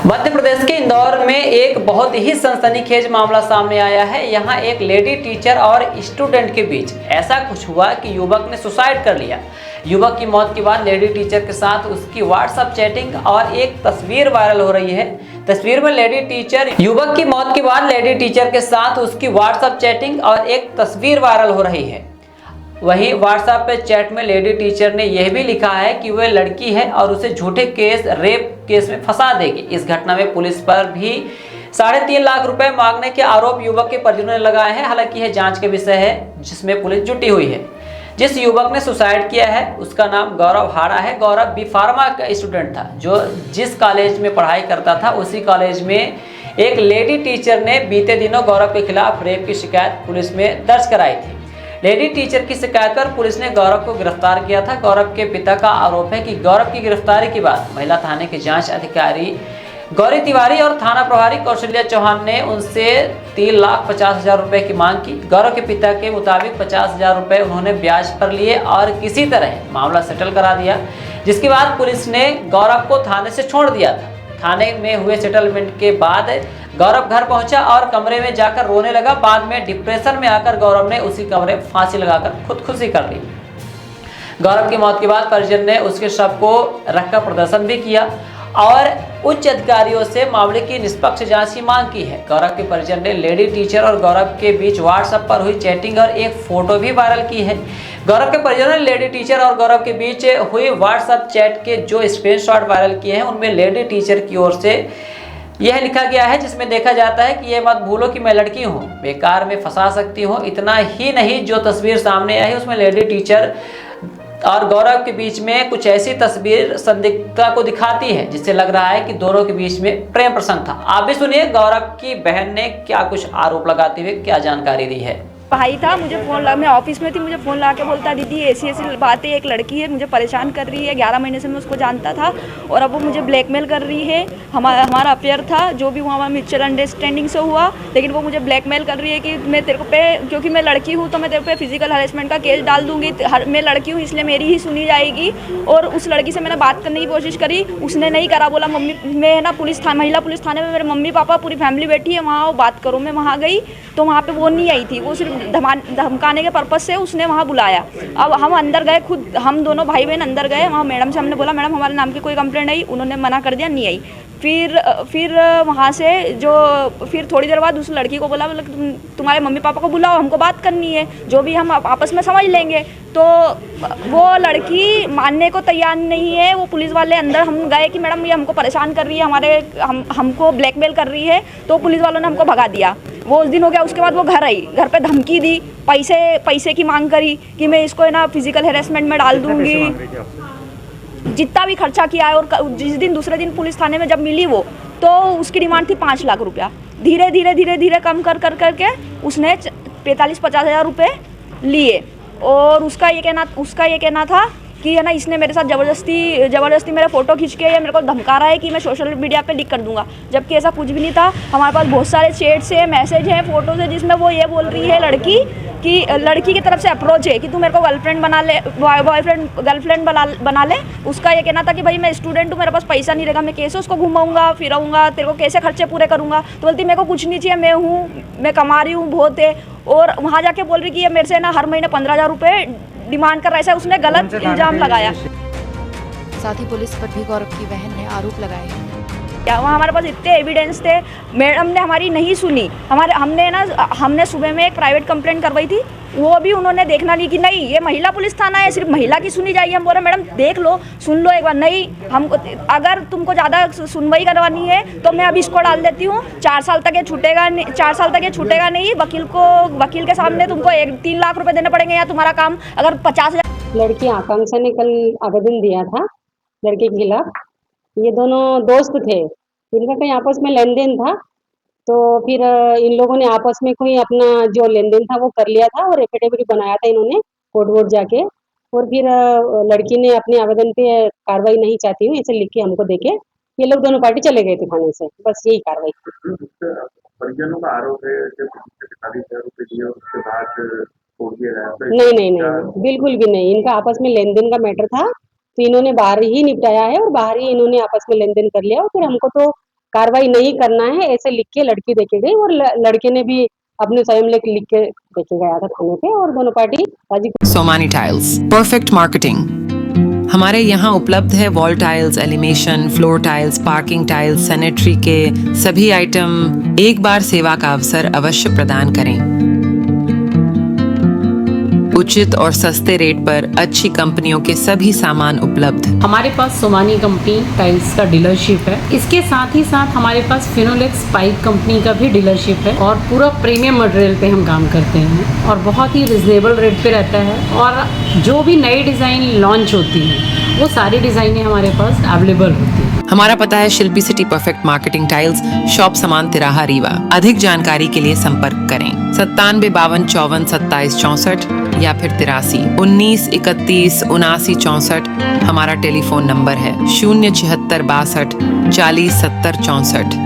मध्य प्रदेश के इंदौर में एक बहुत ही सनसनीखेज मामला सामने आया है। यहाँ एक लेडी टीचर और स्टूडेंट के बीच ऐसा कुछ हुआ कि युवक ने सुसाइड कर लिया। युवक की मौत के बाद लेडी टीचर के साथ उसकी व्हाट्सएप चैटिंग और एक तस्वीर वायरल हो रही है। तस्वीर में लेडी टीचर युवक की मौत के बाद लेडी टीचर के साथ उसकी व्हाट्सएप चैटिंग और एक तस्वीर वायरल हो रही है। वहीं व्हाट्सएप पे चैट में लेडी टीचर ने यह भी लिखा है कि वह लड़की है और उसे झूठे रेप केस में फंसा देगी। इस घटना में पुलिस पर भी 3.5 लाख रुपए मांगने के आरोप युवक के परिजनों ने लगाए हैं। हालांकि यह जांच का विषय है जिसमें पुलिस जुटी हुई है। जिस युवक ने सुसाइड किया है उसका नाम गौरव हाड़ा है। गौरव बी फार्मा का स्टूडेंट था जो जिस कॉलेज में पढ़ाई करता था उसी कॉलेज में एक लेडी टीचर ने बीते दिनों गौरव के खिलाफ रेप की शिकायत पुलिस में दर्ज कराई थी। लेडी टीचर की शिकायत पर पुलिस ने गौरव को गिरफ्तार किया था। गौरव के पिता का आरोप है कि गौरव की गिरफ्तारी के बाद महिला थाने के जांच अधिकारी गौरी तिवारी और थाना प्रभारी कौशल्या चौहान ने उनसे 3,50,000 रुपए की मांग की। गौरव के पिता के मुताबिक 50,000 रुपए उन्होंने ब्याज पर लिए और किसी तरह मामला सेटल करा दिया, जिसके बाद पुलिस ने गौरव को थाने से छोड़ दिया था। थाने में हुए सेटलमेंट के बाद गौरव घर पहुंचा और कमरे में जाकर रोने लगा। बाद में डिप्रेशन में आकर गौरव ने उसी कमरे में फांसी लगाकर खुदकुशी कर ली। गौरव की मौत के बाद परिजन ने उसके शव को रखकर प्रदर्शन भी किया और उच्च अधिकारियों से मामले की निष्पक्ष जांच की मांग की है। गौरव के परिजन ने लेडी टीचर और गौरव के बीच व्हाट्सएप पर हुई चैटिंग और एक फोटो भी वायरल की है। गौरव के परिजनों ने लेडी टीचर और गौरव के बीच हुई व्हाट्सएप चैट के जो स्क्रीनशॉट वायरल किए हैं उनमें लेडी टीचर की ओर से यह लिखा गया है, जिसमें देखा जाता है कि यह मत भूलो कि मैं लड़की हूँ, बेकार में फंसा सकती हूँ। इतना ही नहीं, जो तस्वीर सामने आई उसमें लेडी टीचर और गौरव के बीच में कुछ ऐसी तस्वीर संदिग्धता को दिखाती है जिससे लग रहा है कि दोनों के बीच में प्रेम प्रसंग था। आप भी सुनिए गौरव की बहन ने क्या कुछ आरोप लगाते हुए क्या जानकारी दी है। भाई था, मुझे फ़ोन लगा, मैं ऑफिस में थी, मुझे फ़ोन लगा के बोलता दीदी ऐसी ऐसी बातें, एक लड़की है मुझे परेशान कर रही है। 11 महीने से मैं उसको जानता था और अब वो मुझे ब्लैकमेल कर रही है। हमारा अफेयर था जो भी हुआ म्यूचुअल अंडरस्टैंडिंग से हुआ, लेकिन वो मुझे ब्लैकमेल कर रही है कि मैं तेरे को पे, क्योंकि मैं लड़की हूँ तो मैं तेरे पे फिजिकल हरेसमेंट का केस डाल दूंगी। मैं लड़की हूँ इसलिए मेरी ही सुनी जाएगी। और उस लड़की से मैंने बात करने की कोशिश करी, उसने नहीं करा। बोला मम्मी, मैं ना महिला पुलिस थाने में मेरे मम्मी पापा पूरी फैमिली बैठी है, वहाँ बात करो। मैं वहाँ गई तो वहाँ पे वो नहीं आई थी, वो सिर्फ धमकाने के पर्पज से उसने वहाँ बुलाया। अब हम अंदर गए, खुद हम दोनों भाई बहन अंदर गए। वहाँ मैडम से हमने बोला मैडम हमारे नाम की कोई कंप्लेंट आई, उन्होंने मना कर दिया, नहीं आई। फिर वहाँ से फिर थोड़ी देर बाद उस लड़की को बोला तुम्हारे मम्मी पापा को बुलाओ, हमको बात करनी है, जो भी हम आपस में समझ लेंगे। तो वो लड़की मानने को तैयार नहीं है। वो पुलिस वाले अंदर हम गए कि मैडम ये हमको परेशान कर रही है, हमको ब्लैकमेल कर रही है, तो पुलिस वालों ने हमको भगा दिया। वो उस दिन हो गया। उसके बाद वो घर आई, घर पे धमकी दी, पैसे की मांग करी कि मैं इसको है ना फिजिकल हेरेसमेंट में डाल दूंगी, जितना भी खर्चा किया है। और जिस दिन दूसरे दिन पुलिस थाने में जब मिली वो, तो उसकी डिमांड थी 5 लाख रुपया। धीरे धीरे कम करके उसने 45-50 हज़ार रुपये लिए। और उसका ये कहना था कि है ना इसने मेरे साथ ज़बरदस्ती मेरे फ़ोटो खींच के या मेरे को धमका रहा है कि मैं सोशल मीडिया पे लीक कर दूंगा, जबकि ऐसा कुछ भी नहीं था। हमारे पास बहुत सारे चैट्स है, मैसेज है, फोटोज है, जिसमें वो ये बोल रही है लड़की कि लड़की की तरफ से अप्रोच है कि तू मेरे को गर्लफ्रेंड बना ले, गर्लफ्रेंड बना ले। उसका ये कहना था कि भाई मैं स्टूडेंट हूँ, मेरे पास पैसा नहीं रहेगा, मैं कैसे उसको घुमाऊंगा फिराऊंगा, तेरे को कैसे खर्चे पूरे करूँगा। तो बोलती मेरे को कुछ नहीं चाहिए, मैं कमा रही हूँ बहुत है। और वहाँ जाके बोल रही कि ये मेरे से ना हर महीने 15,000 रुपये डिमांड कर रहा है। उसने गलत इल्जाम लगाया। साथ ही पुलिस पर भी गौरव की बहन ने आरोप लगाए हैं। क्या वहाँ हमारे पास इतने एविडेंस थे, मैडम ने हमारी नहीं सुनी। हमने सुबह में एक प्राइवेट कंप्लेंट करवाई थी, वो भी उन्होंने देखना नहीं कि नहीं ये महिला पुलिस थाना है, सिर्फ महिला की सुनी जाएगी। हम बोल रहे मैडम देख लो, सुन लो एक बार। नहीं, हमको अगर तुमको ज़्यादा सुनवाई करवानी है तो मैं अभी इसको डाल देती हूँ। 4 साल तक ये छूटेगा नहीं। वकील के सामने तुमको 3 लाख रुपए देने पड़ेंगे या तुम्हारा काम अगर 50,000। लड़की आकांक्षा ने कल आवेदन दिया था लड़के के खिलाफ। ये दोनों दोस्त थे, इनका कहीं आपस में लेन देन था, तो फिर इन लोगों ने आपस में कोई अपना जो लेन देन था वो कर लिया था और एफिडेविट बनाया था इन्होंने कोर्ट वोट जाके। और फिर लड़की ने अपने आवेदन पे कार्रवाई नहीं चाहती हूँ ऐसे लिख के हमको देके ये लोग दोनों पार्टी चले गए थे थाने से, बस यही कार्रवाई थी। परिजनों का आरोप है कि 45,000 रुपये दिए उसके बाद छोड़ दिया गया। नहीं, बिल्कुल भी नहीं। इनका आपस में लेन देन का मैटर था, तो इन्होंने बाहर ही निपटाया है और बाहर ही इन्होंने आपस में लेन देन कर लिया। और फिर हमको तो कार्रवाई नहीं करना है ऐसे लिख के लड़की देके गई, और लड़के ने भी अपने स्वयं लिख के देके गया था थाने पे, और दोनों पार्टी राजी। Somany tiles, perfect marketing. हमारे यहाँ उपलब्ध है wall tiles, elevation, floor tiles, parking tiles, sanitary के सभी आइटम। एक बार सेवा का अवसर अवश्य प्रदान करें। उचित और सस्ते रेट पर अच्छी कंपनियों के सभी सामान उपलब्ध। हमारे पास सोमानी कंपनी टाइल्स का डीलरशिप है। इसके साथ ही साथ हमारे पास फिनोलेक्स पाइप कंपनी का भी डीलरशिप है, और पूरा प्रीमियम मटेरियल पे हम काम करते हैं और बहुत ही रिजनेबल रेट पे रहता है। और जो भी नई डिज़ाइन लॉन्च होती है वो सारी डिज़ाइनें हमारे पास अवेलेबल होती है। हमारा पता है Shilpi city perfect marketing tiles, shop Saman तिराहा रीवा। अधिक जानकारी के लिए संपर्क करें 97 52 54 27 64 या फिर 83 19 31 79 64। हमारा टेलीफोन नंबर है 076 62 40 70 64।